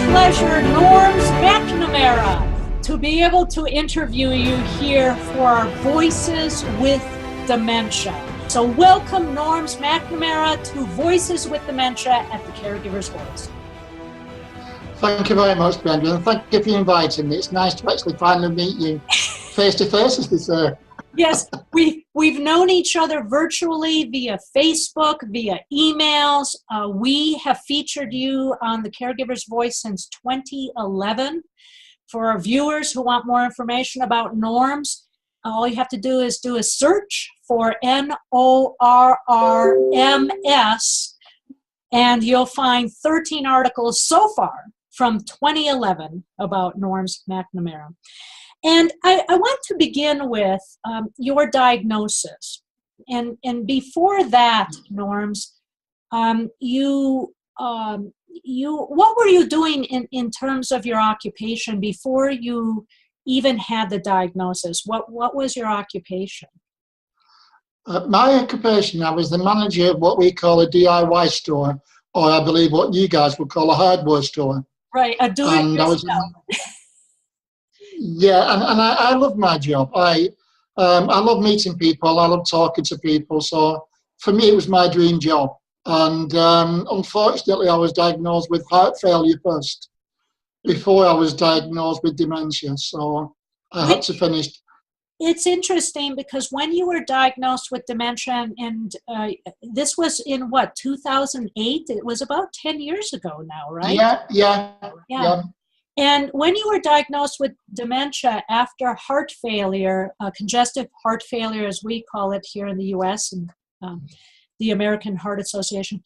Pleasure, Norrms Mc Namara, to be able to interview you here for our Voices with Dementia. So welcome, Norrms Mc Namara, to Voices with Dementia at the Caregiver's Voice. Thank you very much, Brenda, and thank you for inviting me. It's nice to actually finally meet you face to face, as they say. Yes, we've known each other virtually via Facebook, via emails. We have featured you on the Caregiver's Voice since 2011. For our viewers who want more information about Norrms, all you have to do is do a search for NORRMS, and you'll find 13 articles so far from 2011 about Norrms Mc Namara. And I want to begin with your diagnosis. And before that, Norrms, what were you doing in terms of your occupation before you even had the diagnosis? What was your occupation? My occupation, I was the manager of what we call a DIY store, or I believe what you guys would call a hardware store. Right, a do-it-yourself. Yeah, and I love my job. I love meeting people. I love talking to people. So for me, it was my dream job. And unfortunately, I was diagnosed with heart failure first, before I was diagnosed with dementia. So I had to finish. It's interesting because when you were diagnosed with dementia, and this was in what, 2008? It was about 10 years ago now, right? Yeah. And when you were diagnosed with dementia after heart failure, congestive heart failure, as we call it here in the U.S. and the American Heart Association,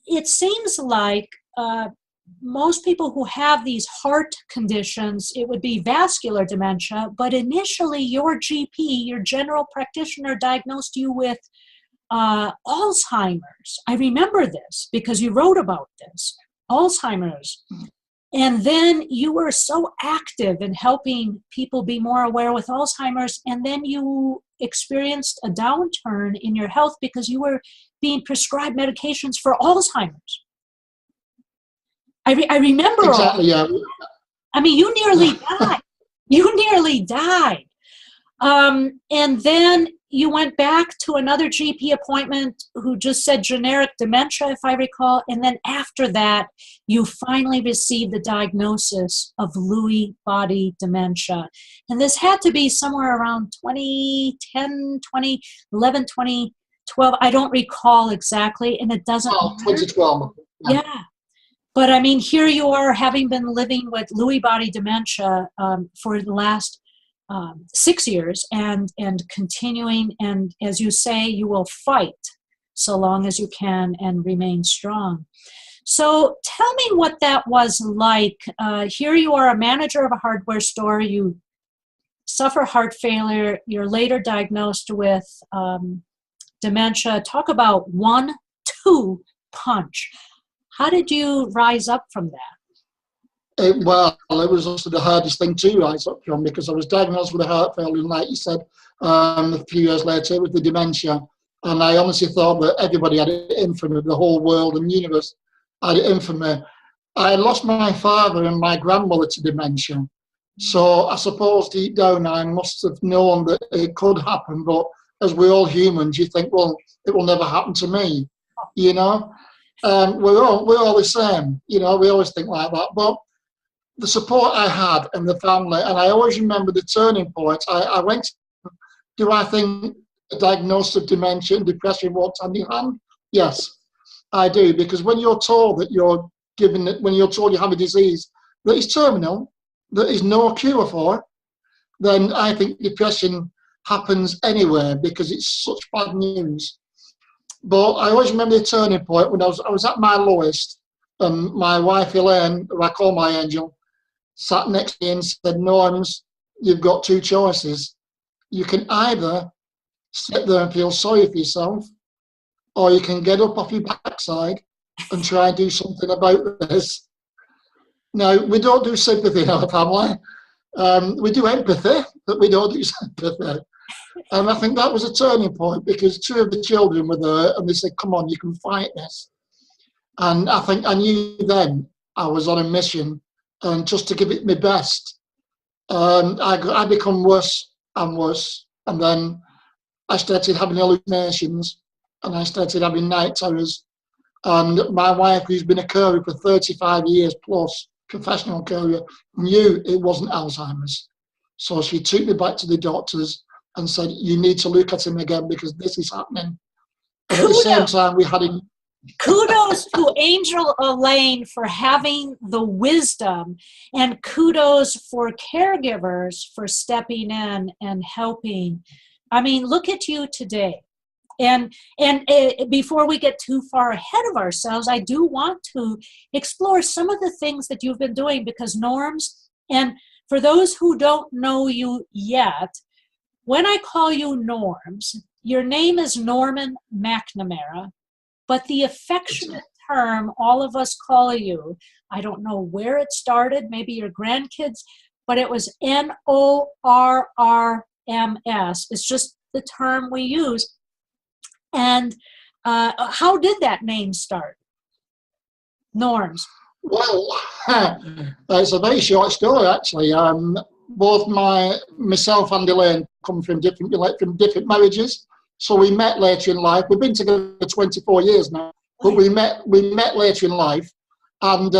it seems like most people who have these heart conditions, it would be vascular dementia, but initially your GP, your general practitioner, diagnosed you with Alzheimer's. I remember this because you wrote about this, Alzheimer's. And then you were so active in helping people be more aware with Alzheimer's, and then you experienced a downturn in your health because you were being prescribed medications for Alzheimer's. I remember. Exactly, yeah. I mean, you nearly died. You nearly died. And then you went back to another GP appointment who just said generic dementia, if I recall. And then after that, you finally received the diagnosis of Lewy body dementia. And this had to be somewhere around 2010, 2011, 2012. I don't recall exactly, and it doesn't matter. 2012. Yeah. But I mean, here you are, having been living with Lewy body dementia for the last 6 years and continuing, and as you say, you will fight so long as you can and remain strong. So tell me what that was like. Here you are, a manager of a hardware store, you suffer heart failure, you're later diagnosed with dementia. Talk about 1-2 punch. How did you rise up from that? Well, it was also the hardest thing to rise up from, because I was diagnosed with a heart failure, and like you said, a few years later it was the dementia. And I honestly thought that everybody had it in for me, the whole world and universe had it in for me. I lost my father and my grandmother to dementia. So I suppose deep down I must have known that it could happen, but as we're all humans, you think, well, it will never happen to me, you know? We're all the same, you know, we always think like that. But the support I had and the family, and I always remember the turning point. I went, do I think a diagnosis of dementia and depression walks hand in hand? Yes, I do, because when you're told that when you're told you have a disease that is terminal, that is no cure for, then I think depression happens anywhere, because it's such bad news. But I always remember the turning point when I was at my lowest, and my wife Elaine, who I call my angel, sat next to me and said, Norrms, you've got two choices. you can either sit there and feel sorry for yourself, or you can get up off your backside and try and do something about this. Now, we don't do sympathy in our family. We do empathy, but we don't do sympathy. And I think that was a turning point, because two of the children were there and they said, come on, you can fight this. And I think I knew then I was on a mission, and just to give it my best. I become worse and worse. And then I started having hallucinations, and I started having night terrors. And my wife, who's been a carer for 35 years plus, professional carer, knew it wasn't Alzheimer's. So she took me back to the doctors and said, you need to look at him again, because this is happening. And at the same time, we had him. Kudos to Angel Elaine for having the wisdom, and kudos for caregivers for stepping in and helping. I mean, look at you today. And before we get too far ahead of ourselves, I do want to explore some of the things that you've been doing, because Norrms, and for those who don't know you yet, when I call you Norrms, your name is Norrms Mc Namara, but the affectionate term all of us call you, I don't know where it started, maybe your grandkids, but it was Norrms. It's just the term we use. And how did that name start? Norrms. Well, it's a very short story, actually. Both myself and Elaine come from different marriages. So we met later in life. We've been together 24 years now, but we met later in life. And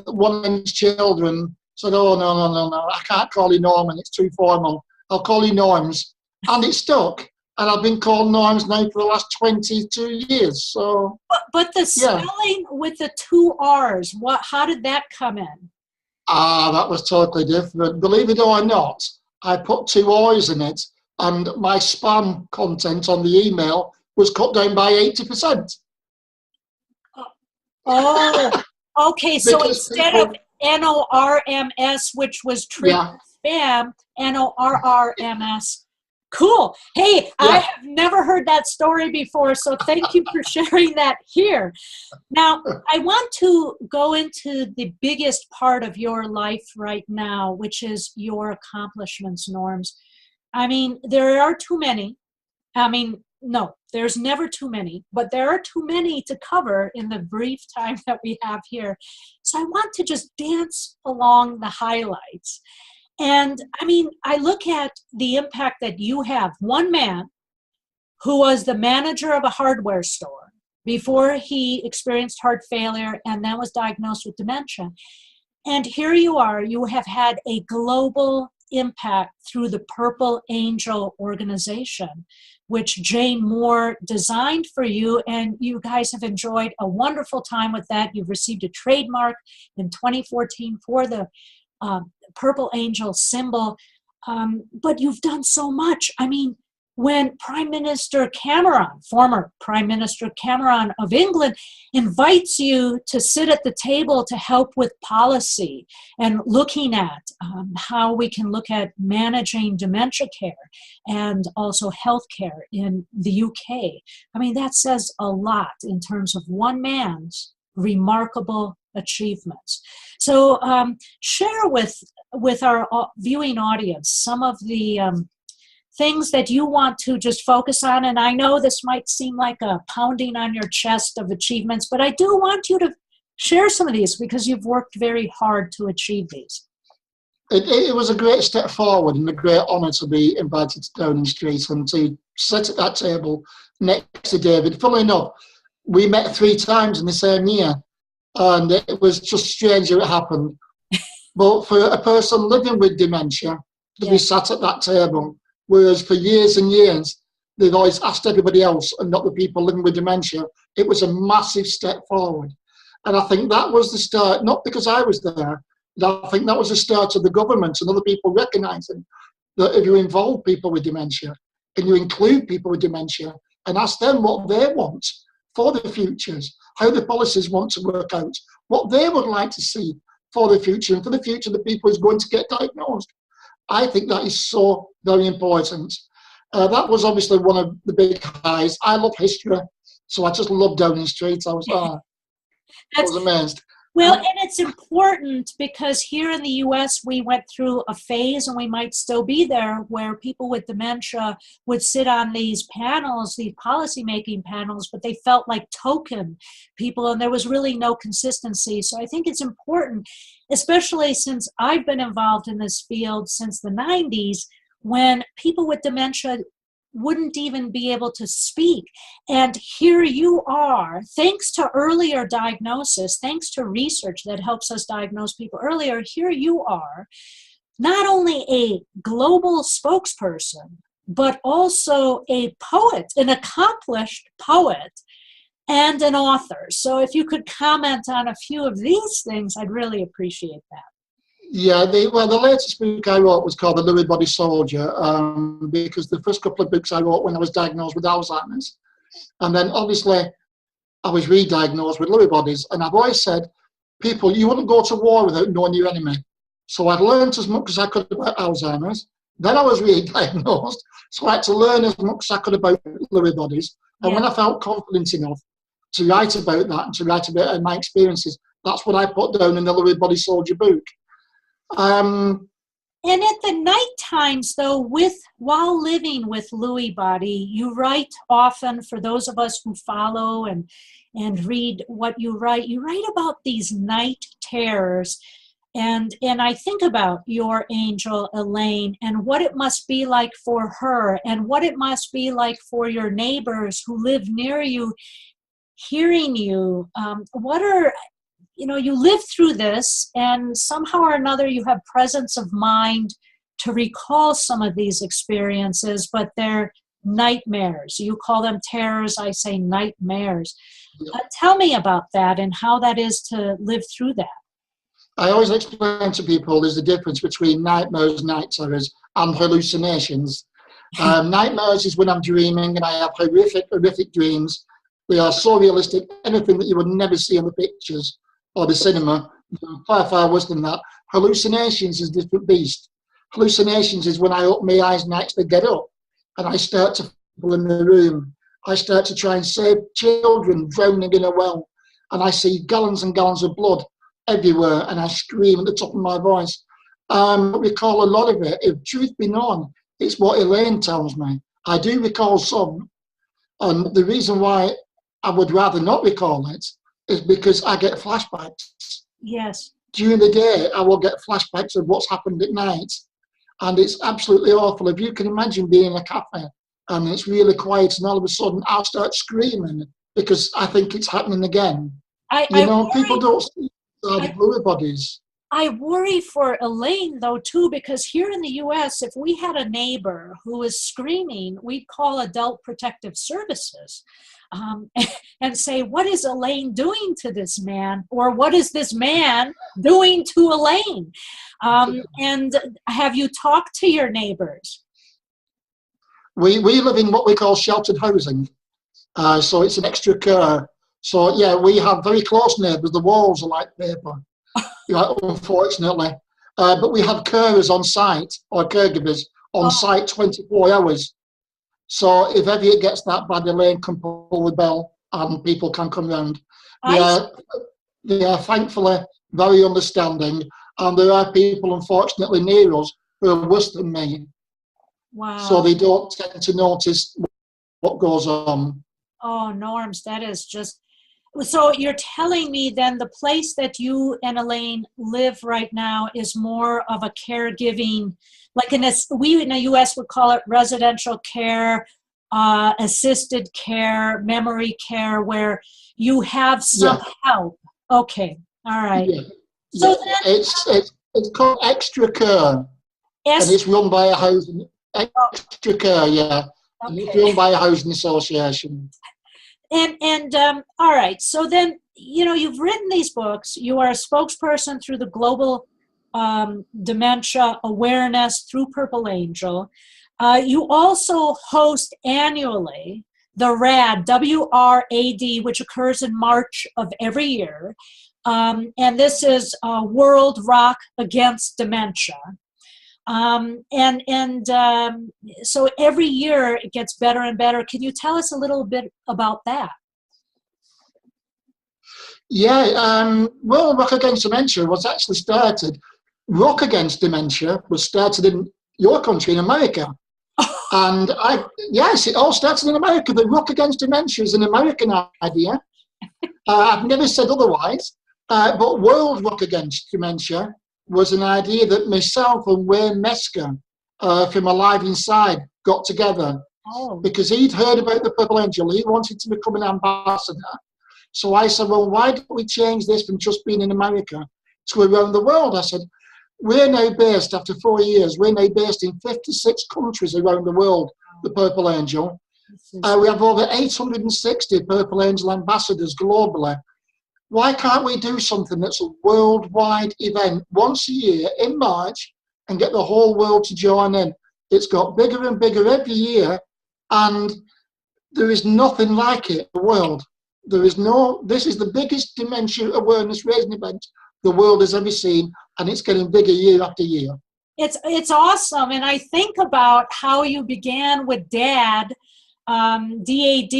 one of his children said, oh, no, I can't call you Norman, it's too formal. I'll call you Norrms. And it stuck. And I've been called Norrms now for the last 22 years. So, but the spelling with the two R's, how did that come in? That was totally different. Believe it or not, I put two O's in it, and my spam content on the email was cut down by 80%. Oh, okay. So instead of Norrms, which was treated spam, Norrms. Cool. Hey, yeah. I have never heard that story before, so thank you for sharing that here. Now, I want to go into the biggest part of your life right now, which is your accomplishments, Norrms. I mean, there are too many. I mean, no, there's never too many, but there are too many to cover in the brief time that we have here. So I want to just dance along the highlights. And I mean, I look at the impact that you have. One man who was the manager of a hardware store before he experienced heart failure and then was diagnosed with dementia. And here you are, you have had a global impact through the Purple Angel organization, which Jane Moore designed for you, and you guys have enjoyed a wonderful time with that. You've received a trademark in 2014 for the Purple Angel symbol, but you've done so much. I mean, when Prime Minister Cameron, former Prime Minister Cameron of England, invites you to sit at the table to help with policy and looking at how we can look at managing dementia care and also health care in the UK. I mean, that says a lot in terms of one man's remarkable achievements. So share with our viewing audience some of the things that you want to just focus on. And I know this might seem like a pounding on your chest of achievements, but I do want you to share some of these because you've worked very hard to achieve these. It was a great step forward and a great honour to be invited to Downing Street and to sit at that table next to David. Funnily enough, we met 3 times in the same year, and it was just strange how it happened. But for a person living with dementia to be sat at that table, whereas for years and years they've always asked everybody else and not the people living with dementia, it was a massive step forward. And I think that was the start, not because I was there, but I think that was the start of the government and other people recognising that if you involve people with dementia and you include people with dementia and ask them what they want for the futures, how the policies want to work out, what they would like to see for the future and for the future of the people who's going to get diagnosed. I think that is so very important. That was obviously one of the big highs. I love history, so I just loved Downing Street. I That's was amazed. Well, and it's important because here in the US, we went through a phase, and we might still be there, where people with dementia would sit on these panels, these policymaking panels, but they felt like token people, and there was really no consistency. So I think it's important, especially since I've been involved in this field since the 90s, when people with dementia wouldn't even be able to speak. And here you are, thanks to earlier diagnosis, thanks to research that helps us diagnose people earlier, here you are, not only a global spokesperson, but also a poet, an accomplished poet, and an author. So if you could comment on a few of these things, I'd really appreciate that. Yeah, the latest book I wrote was called The Lewy Body Soldier, because the first couple of books I wrote when I was diagnosed with Alzheimer's. And then obviously I was re-diagnosed with Lewy bodies. And I've always said, people, you wouldn't go to war without knowing your enemy. So I'd learned as much as I could about Alzheimer's. Then I was re-diagnosed. So I had to learn as much as I could about Lewy bodies. And when I felt confident enough to write about that and to write about my experiences, that's what I put down in the Lewy Body Soldier book. And at the night times, though, while living with Lewy body, you write often, for those of us who follow and read what you write about these night terrors. And I think about your angel, Elaine, and what it must be like for her, and what it must be like for your neighbors who live near you, hearing you. You live through this, and somehow or another you have presence of mind to recall some of these experiences, but they're nightmares. You call them terrors, I say nightmares. Tell me about that and how that is to live through that. I always explain to people there's a difference between nightmares, night terrors, and hallucinations. Nightmares is when I'm dreaming and I have horrific dreams. They are so realistic, anything that you would never see in the pictures or the cinema, far worse than that. Hallucinations is a different beast. Hallucinations is when I open my eyes and I actually get up and I start to people in the room. I start to try and save children drowning in a well, and I see gallons and gallons of blood everywhere, and I scream at the top of my voice. Recall a lot of it. If truth be known, it's what Elaine tells me. I do recall some, and the reason why I would rather not recall it is because I get flashbacks. Yes. During the day, I will get flashbacks of what's happened at night, and it's absolutely awful. If you can imagine being in a cafe and it's really quiet, and all of a sudden I'll start screaming because I think it's happening again. People don't see Lewy bodies. I worry for Elaine, though, too, because here in the U.S., if we had a neighbor who was screaming, we'd call Adult Protective Services and say, what is Elaine doing to this man? Or what is this man doing to Elaine? And have you talked to your neighbors? We live in what we call sheltered housing. So it's an extra care. So, yeah, we have very close neighbours. The walls are like paper. Unfortunately. But we have carers on site, or caregivers on site 24 hours. So if ever it gets that bad, Elaine can pull the bell and people can come round. They are thankfully very understanding, and there are people, unfortunately, near us who are worse than me. Wow. So they don't tend to notice what goes on. Oh, Norms, that is just... So you're telling me then the place that you and Elaine live right now is more of a caregiving, like we in the U.S. would call it residential care, assisted care, memory care, where you have some help. Okay, all right. Yeah. So then, it's called extra care, and it's run by a housing extra care. Yeah, and it's run by a housing association. And all right, so then, you've written these books. You are a spokesperson through the Global Dementia Awareness through Purple Angel. You also host annually the RAD, W-R-A-D, which occurs in March of every year. And this is World Rock Against Dementia. So every year it gets better and better. Can you tell us a little bit about that? Yeah, World Rock Against Dementia was actually started. Rock Against Dementia was started in your country, in America. And yes, it all started in America. The Rock Against Dementia is an American idea. I've never said otherwise. But World Rock Against Dementia was an idea that myself and Wayne Mesker from Alive Inside got together. Because he'd heard about the Purple Angel. He wanted to become an ambassador. So I said, well, why don't we change this from just being in America to around the world? I said, we're now based, after 4 years, we're now based in 56 countries around the world, the Purple Angel. We have over 860 Purple Angel ambassadors globally. Why can't we do something that's a worldwide event once a year in March and get the whole world to join in? It's got bigger and bigger every year, and there is nothing like it in the world. This is the biggest dementia awareness raising event the world has ever seen, and it's getting bigger year after year. It's awesome, and I think about how you began with Dad, DAD.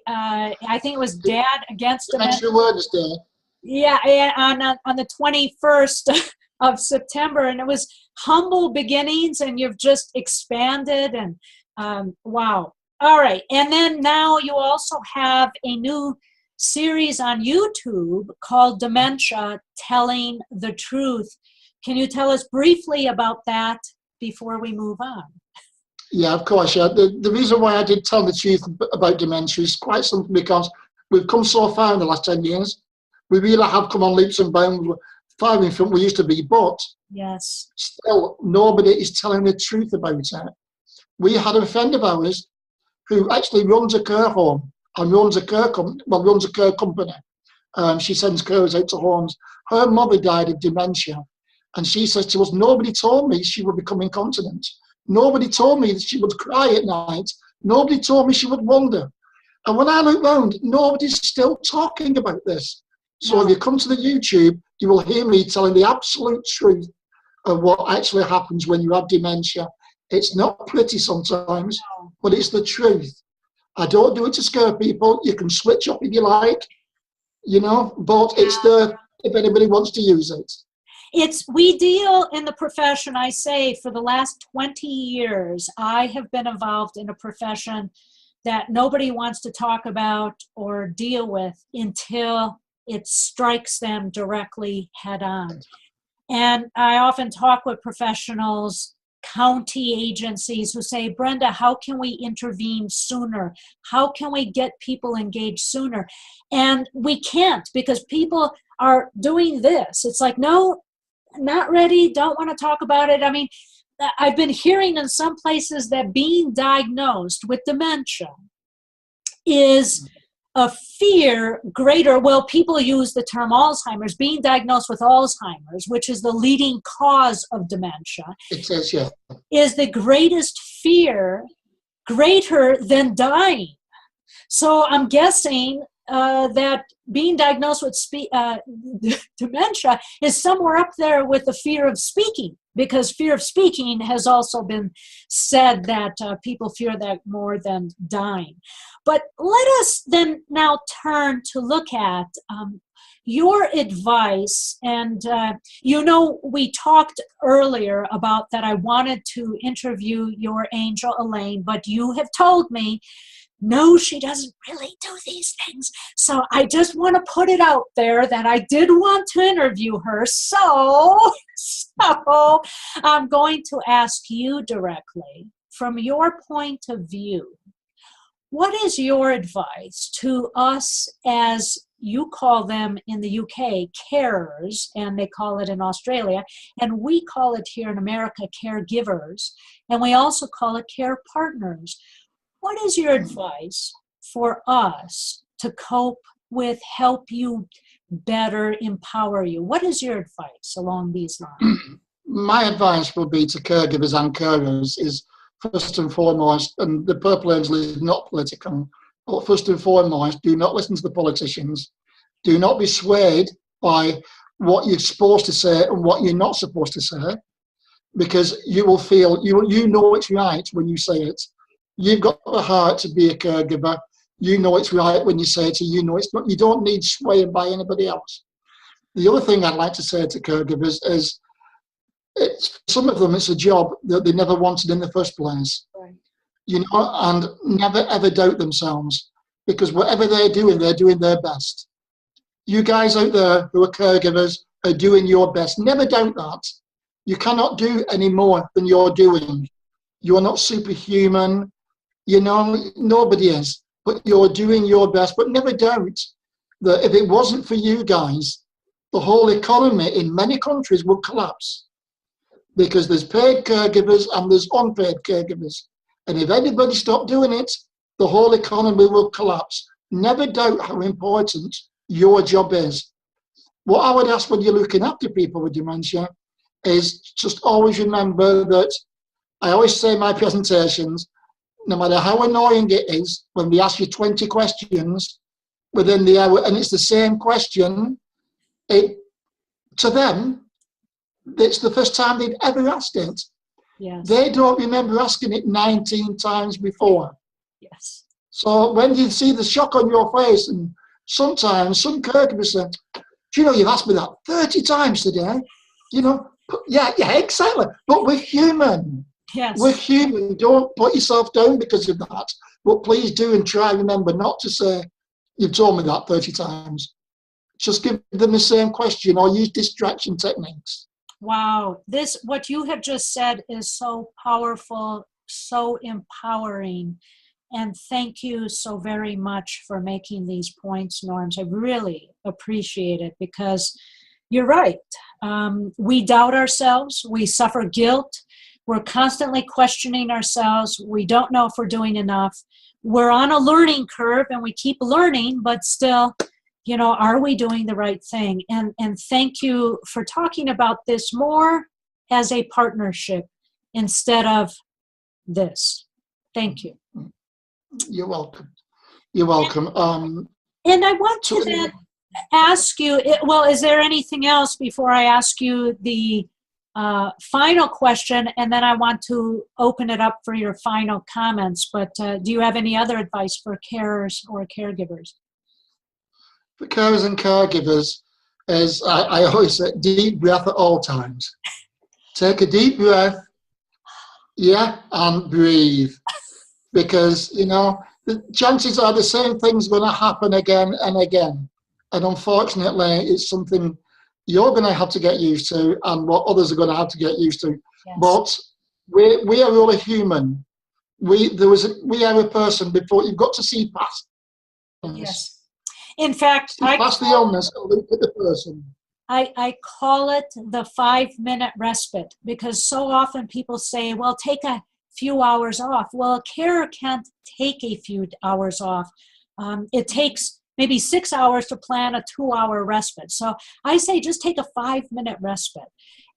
I think it was Dad Against Dementia Awareness Day. Yeah, on the 21st of September, and it was humble beginnings, and you've just expanded, and wow. All right, and then now you also have a new series on YouTube called Dementia, Telling the Truth. Can you tell us briefly about that before we move on? Yeah, of course. Yeah. The reason why I did tell the truth about dementia is quite simple, because we've come so far in the last 10 years. We really have come on leaps and bounds. We're far in front we used to be, but yes, still nobody is telling the truth about it. We had a friend of ours who actually runs a care home and runs a care company. She sends carers out to homes. Her mother died of dementia, and she says to us, nobody told me she would become incontinent. Nobody told me that she would cry at night. Nobody told me she would wonder. And when I look round, nobody's still talking about this. So if you come to the YouTube, you will hear me telling the absolute truth of what actually happens when you have dementia. It's not pretty sometimes, but it's the truth. I don't do it to scare people. You can switch up if you like, but it's there if anybody wants to use it. We deal in the profession, I say, for the last 20 years, I have been involved in a profession that nobody wants to talk about or deal with until it strikes them directly head on. And I often talk with professionals, county agencies, who say, Brenda, how can we intervene sooner? How can we get people engaged sooner? And we can't, because people are doing this. It's like, no, not ready, don't want to talk about it. I mean, I've been hearing in some places that being diagnosed with dementia is a fear greater. Well, people use the term Alzheimer's, being diagnosed with Alzheimer's, which is the leading cause of dementia. It says, yeah. Is the greatest fear greater than dying. So I'm guessing that being diagnosed with dementia is somewhere up there with the fear of speaking, because fear of speaking has also been said that people fear that more than dying. But let us then now turn to look at your advice. And we talked earlier about that I wanted to interview your angel Elaine, but you have told me no, she doesn't really do these things. So I just want to put it out there that I did want to interview her. So I'm going to ask you directly, from your point of view, what is your advice to us, as you call them in the UK, carers, and they call it in Australia, and we call it here in America, caregivers, and we also call it care partners. What is your advice for us to cope with, help you better, empower you? What is your advice along these lines? My advice would be to caregivers and carers is, first and foremost, and the Purple Angel is not political, but first and foremost, do not listen to the politicians. Do not be swayed by what you're supposed to say and what you're not supposed to say. because you will feel, you know it's right when you say it. You've got the heart to be a caregiver. You know it's right when you say it, you know it's not, you don't need swaying by anybody else. The other thing I'd like to say to caregivers is, some of them, it's a job that they never wanted in the first place. Right. You know, and never ever doubt themselves, because whatever they're doing their best. You guys out there who are caregivers are doing your best. Never doubt that. You cannot do any more than you're doing. You are not superhuman. You know, nobody is. But you're doing your best. But never doubt that if it wasn't for you guys, the whole economy in many countries would collapse. Because there's paid caregivers and there's unpaid caregivers. And if anybody stopped doing it, the whole economy will collapse. Never doubt how important your job is. What I would ask when you're looking after people with dementia is just always remember that, I always say in my presentations, no matter how annoying it is, when they ask you 20 questions within the hour, and it's the same question, to them, it's the first time they've ever asked it. Yes. They don't remember asking it 19 times before. Yes. So when you see the shock on your face, and sometimes some caregivers say, do you know, you've asked me that 30 times today? You know, yeah, exactly. But we're human. Yes. We're human. Don't put yourself down because of that. But please do, and try remember not to say, you've told me that 30 times. Just give them the same question or use distraction techniques. Wow. What you have just said is so powerful, so empowering. And thank you so very much for making these points, Norms. I really appreciate it, because you're right. We doubt ourselves. We suffer guilt. We're constantly questioning ourselves. We don't know if we're doing enough. We're on a learning curve and we keep learning, but still, you know, are we doing the right thing? And thank you for talking about this more as a partnership instead of this. Thank you. You're welcome. You're welcome. And I want to then ask you, well, is there anything else before I ask you the final question? And then I want to open it up for your final comments. But do you have any other advice for carers or caregivers? For carers and caregivers, is I always say, deep breath at all times. Take a deep breath, and breathe. Because, you know, the chances are the same thing's going to happen again and again. And unfortunately, it's something you're going to have to get used to, and what others are going to have to get used to. Yes. But we are all a human. We are a person before you've got to see past. Yes. In fact, past the illness and look at the person. I call it the 5-minute respite, because so often people say, well, take a few hours off. Well, a carer can't take a few hours off. It takes maybe 6 hours to plan a 2-hour respite. So I say just take a 5-minute respite.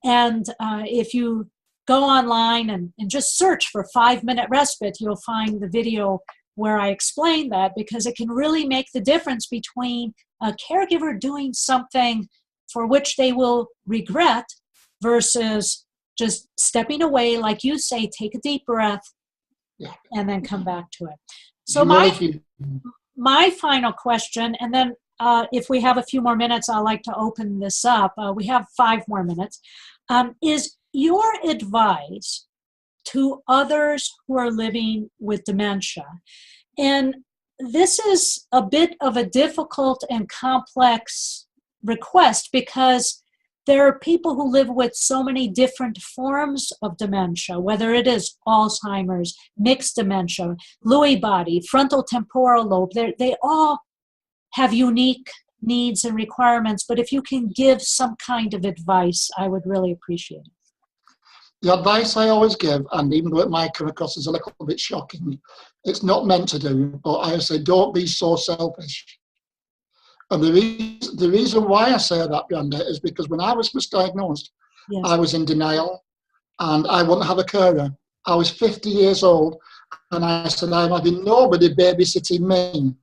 And if you go online and just search for 5-minute respite, you'll find the video where I explain that, because it can really make the difference between a caregiver doing something for which they will regret versus just stepping away, like you say, take a deep breath, and then come back to it. So my final question, and then if we have a few more minutes, I'd like to open this up. We have 5 more minutes. Is your advice to others who are living with dementia? And this is a bit of a difficult and complex request, because there are people who live with so many different forms of dementia, whether it is Alzheimer's, mixed dementia, Lewy body, frontal temporal lobe. They all have unique needs and requirements, but if you can give some kind of advice, I would really appreciate it. The advice I always give, and even though it might come across as a little bit shocking, it's not meant to do, but I say don't be so selfish. And the reason why I say that, Brenda, is because when I was first diagnosed, yes, I was in denial and I wouldn't have a carer. I was 50 years old and I said, I'm having nobody babysitting me.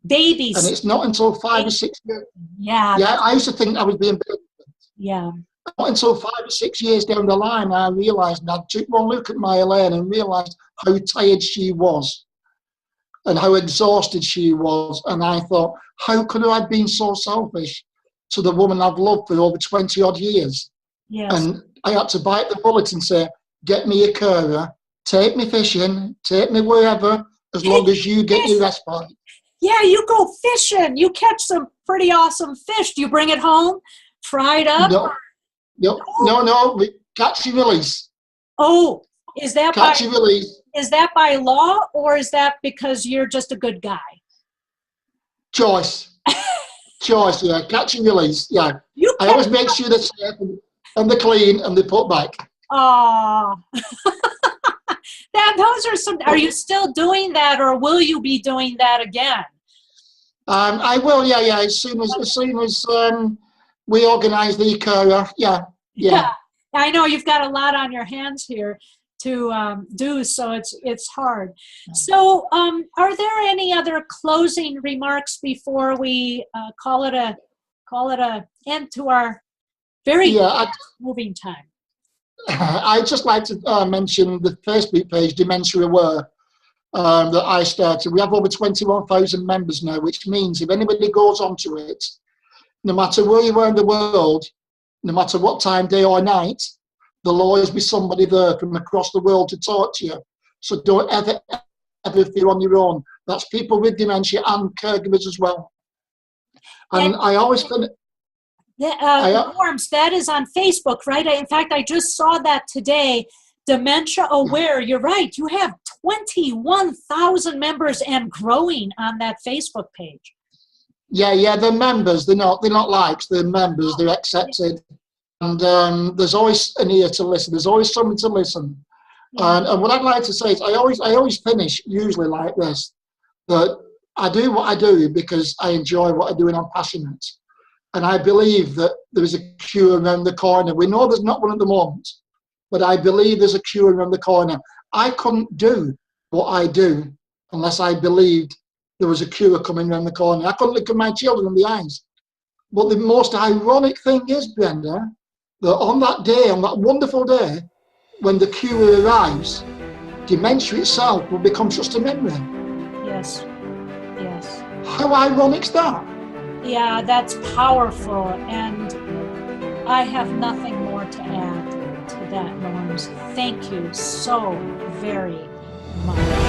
Babies. And it's not until 5 or 6 years. Yeah. Yeah, I used to think I was being babysitted. Yeah. Not until 5 or 6 years down the line, I realised, and I took one look at my Elaine and realised how tired she was and how exhausted she was. And I thought, how could I have been so selfish to the woman I've loved for over 20 odd years? Yes. And I had to bite the bullet and say, get me a carer, take me fishing, take me wherever, as long as you get your respite. Yeah, you go fishing. You catch some pretty awesome fish. Do you bring it home, fry it up? No, catch and release. Oh, is that catch and release? Is that by law, or is that because you're just a good guy? Choice, yeah. Catch and release, yeah. I always make sure they're safe and they're clean and they're put back. Oh, those are some. Are you still doing that, or will you be doing that again? I will, yeah. As soon as we organise the carer, yeah. I know you've got a lot on your hands here to do, so it's hard. So, are there any other closing remarks before we call it a end to our very moving time? I'd just like to mention the Facebook page, Dementia Aware, that I started. We have over 21,000 members now, which means if anybody goes onto it, no matter where you are in the world, no matter what time, day or night, there'll always be somebody there from across the world to talk to you. So don't ever feel on your own. That's people with dementia and caregivers as well. And I always feel... Norrms, that is on Facebook, right? In fact, I just saw that today. Dementia Aware. You're right. You have 21,000 members and growing on that Facebook page. Yeah, they're members. They're not likes. They're members. They're accepted. And there's always an ear to listen. There's always someone to listen. And what I'd like to say is I always finish usually like this, that I do what I do because I enjoy what I do and I'm passionate. And I believe that there is a cure around the corner. We know there's not one at the moment, but I believe there's a cure around the corner. I couldn't do what I do unless I believed there was a cure coming around the corner. I couldn't look at my children in the eyes. But the most ironic thing is, Brenda, that on that day, on that wonderful day, when the cure arrives, dementia itself will become just a memory. Yes. How ironic is that? Yeah, that's powerful, and I have nothing more to add to that, Norrms. Thank you so very much.